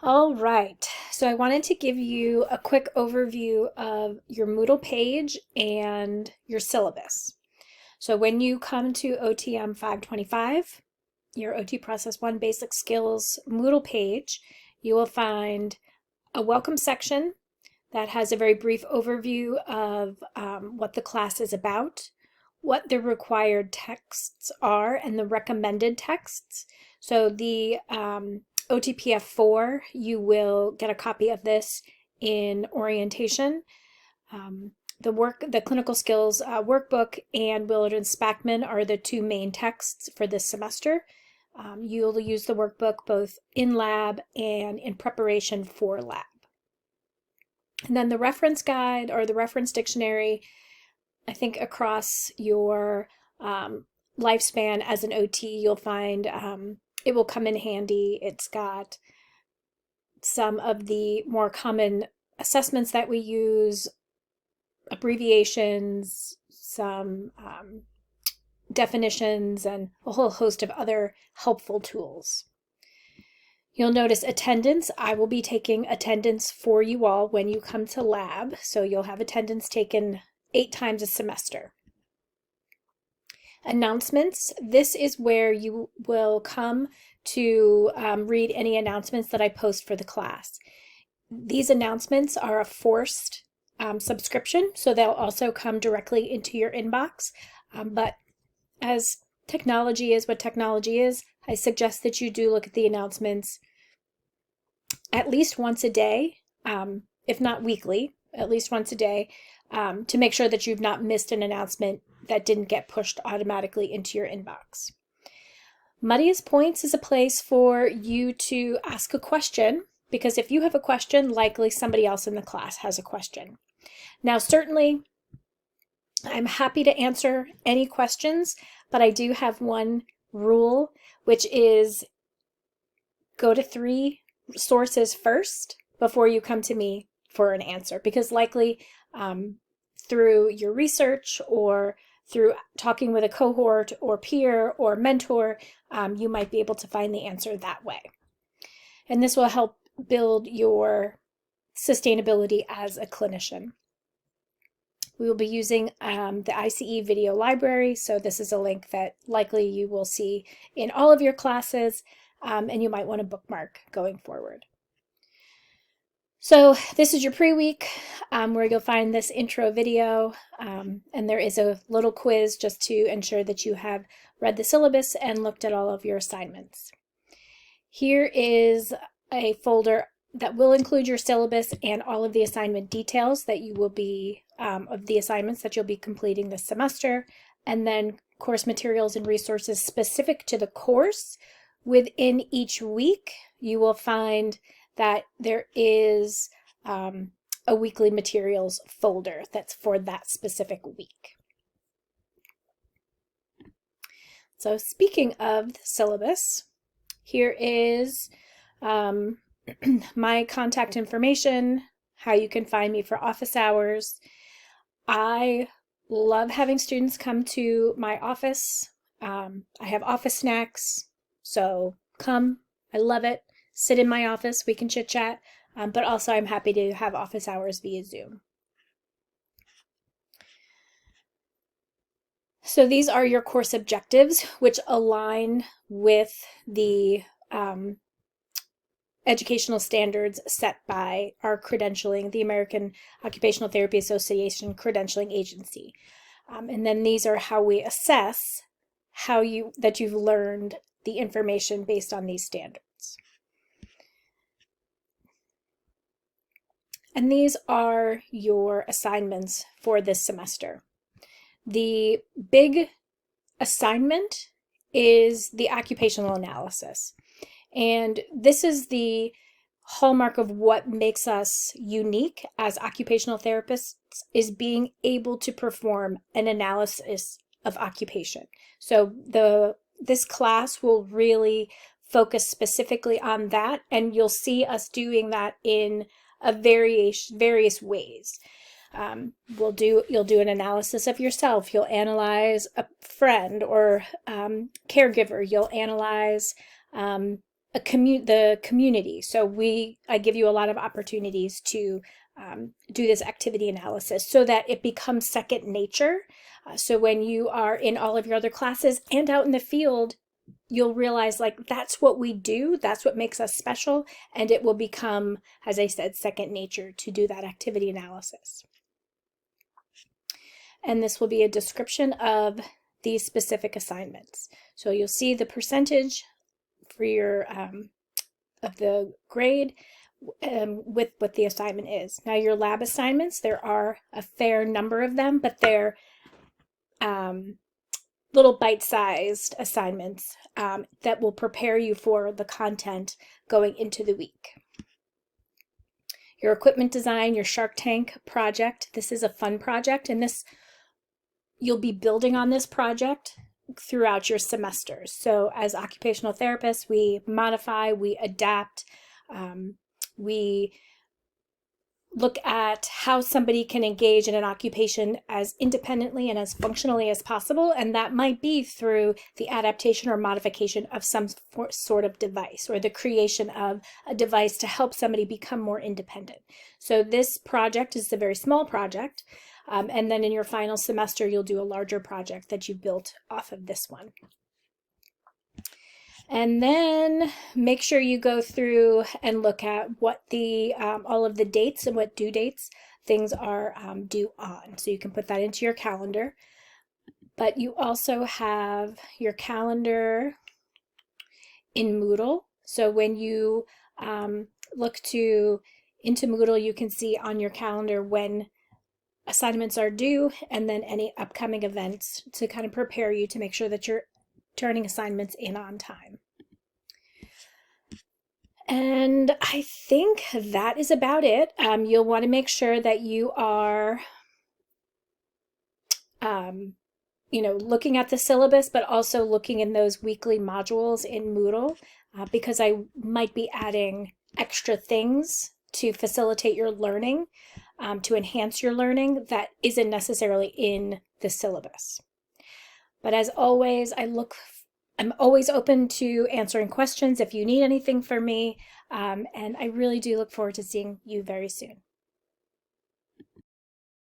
All right, so I wanted to give you a quick overview of your Moodle page and your syllabus. So when you come to OTM 525, your OT Process 1 Basic Skills Moodle page, you will find a welcome section that has a very brief overview of what the class is about, what the required texts are, and the recommended texts. So the OTPF 4, you will get a copy of this in orientation. The clinical skills workbook and Willard and Spackman are the two main texts for this semester. You'll use the workbook both in lab and in preparation for lab. And then the reference guide or the reference dictionary, I think across your lifespan as an OT, you'll find it will come in handy. It's got some of the more common assessments that we use, abbreviations, some definitions, and a whole host of other helpful tools. You'll notice attendance. I will be taking attendance for you all when you come to lab, so you'll have attendance taken 8 times a semester. Announcements. This is where you will come to read any announcements that I post for the class. These announcements are a forced subscription, so they'll also come directly into your inbox. But as technology is what technology is, I suggest that you do look at the announcements at least once a day, if not weekly, at least once a day, to make sure that you've not missed an announcement that didn't get pushed automatically into your inbox. Muddiest Points is a place for you to ask a question, because if you have a question, likely somebody else in the class has a question. Now, certainly, I'm happy to answer any questions, but I do have one rule, which is go to 3 sources first before you come to me for an answer, because likely through your research or through talking with a cohort or peer or mentor, you might be able to find the answer that way. And this will help build your sustainability as a clinician. We will be using the ICE video library, so this is a link that likely you will see in all of your classes, and you might want to bookmark going forward. So this is your pre-week where you'll find this intro video, and there is a little quiz just to ensure that you have read the syllabus and looked at all of your assignments. Here is a folder that will include your syllabus and all of the assignment details that you will be, of the assignments that you'll be completing this semester, and then course materials and resources specific to the course. Within each week, you will find that there is a weekly materials folder that's for that specific week. So speaking of the syllabus, here is my contact information, how you can find me for office hours. I love having students come to my office. I have office snacks, so come. I love it. Sit in my office, we can chit chat, but also I'm happy to have office hours via Zoom. So these are your course objectives, which align with the educational standards set by our credentialing, the American Occupational Therapy Association credentialing agency. And then these are how we assess that you've learned the information based on these standards. And these are your assignments for this semester. The big assignment is the occupational analysis. And this is the hallmark of what makes us unique as occupational therapists, is being able to perform an analysis of occupation. So this class will really focus specifically on that, and you'll see us doing that in various ways. You'll do an analysis of yourself. You'll analyze a friend or caregiver. You'll analyze the community. So I give you a lot of opportunities to do this activity analysis so that it becomes second nature. So when you are in all of your other classes and out in the field, you'll realize like that's what we do, that's what makes us special, and it will become, as I said, second nature to do that activity analysis. And this will be a description of these specific assignments. So you'll see the percentage for your of the grade with what the assignment is. Now your lab assignments, there are a fair number of them, but they're little bite-sized assignments that will prepare you for the content going into the week. Your equipment design, your Shark Tank project. This is a fun project, and you'll be building on this project throughout your semesters. So as occupational therapists, we modify, we adapt, we look at how somebody can engage in an occupation as independently and as functionally as possible, and that might be through the adaptation or modification of some sort of device or the creation of a device to help somebody become more independent. So this project is a very small project, and then in your final semester you'll do a larger project that you've built off of this one. And then make sure you go through and look at what all of the dates and what due dates things are due on. So you can put that into your calendar. But you also have your calendar in Moodle. So when you look into Moodle, you can see on your calendar when assignments are due and then any upcoming events to kind of prepare you to make sure that you're turning assignments in on time. And I think that is about it. You'll want to make sure that you are, looking at the syllabus, but also looking in those weekly modules in Moodle, because I might be adding extra things to facilitate your learning, to enhance your learning that isn't necessarily in the syllabus. But as always, I'm always open to answering questions if you need anything from me, and I really do look forward to seeing you very soon.